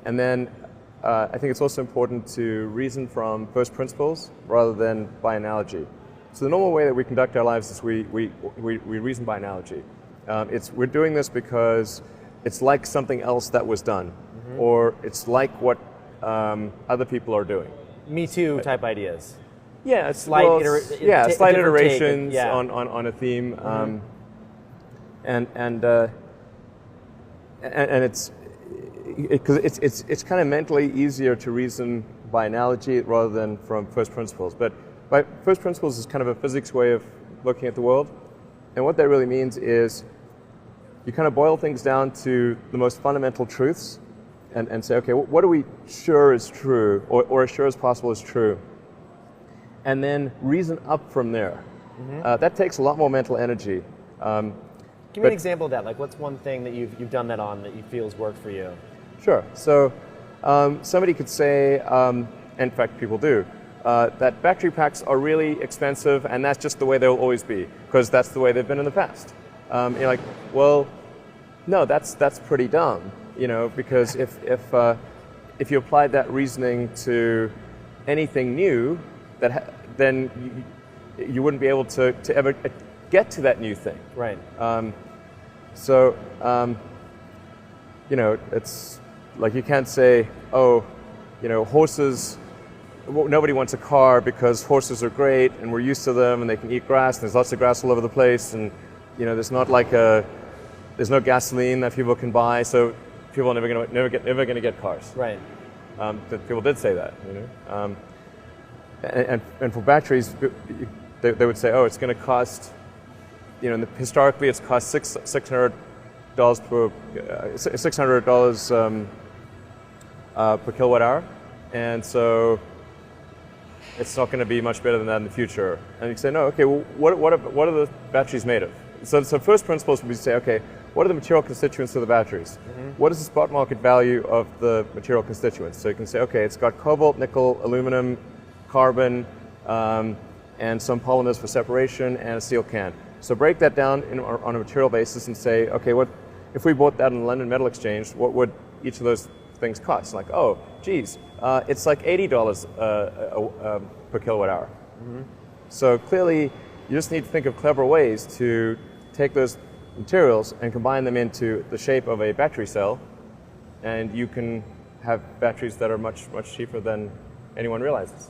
And then I think it's also important to reason from first principles rather than by analogy. So the normal way that we conduct our lives is we reason by analogy. We're doing this because it's like something else that was done, or it's like what other people are doing. Me Too type ideas. Yeah, Slight iterations take, on a theme, and it's kind of mentally easier to reason by analogy rather than from first principles. But by first principles is kind of a physics way of looking at the world, and what that really means is you kind of boil things down to the most fundamental truths, and say, okay, what are we sure is true, or as sure as possible is true, and then reason up from there. That takes a lot more mental energy. Give me an example of that. Like, what's one thing that you've done that on that you feel has worked for you? Sure. So somebody could say, in fact, people do, that battery packs are really expensive, and that's just the way they'll always be, because that's the way they've been in the past. You're like, well, no, that's pretty dumb, because if you applied that reasoning to anything new, then you wouldn't be able to ever get to that new thing. Right. It's like you can't say, horses. Nobody wants a car because horses are great and we're used to them and they can eat grass and there's lots of grass all over the place, and there's no gasoline that people can buy, so people are never going to get cars. Right. People did say that. And for batteries, they would say, it's going to cost. Historically, it's cost $600 per kilowatt hour, and so it's not going to be much better than that in the future. And you say, no, okay, well, what are the batteries made of? So first principles would be to say, okay, what are the material constituents of the batteries? What is the spot market value of the material constituents? So you can say, okay, it's got cobalt, nickel, aluminum, carbon, and some polymers for separation, and a steel can. So break that down on a material basis and say, okay, if we bought that in the London Metal Exchange, what would each of those things cost? Like, it's like $80 per kilowatt hour. So clearly, you just need to think of clever ways to take those materials and combine them into the shape of a battery cell, and you can have batteries that are much, much cheaper than anyone realizes.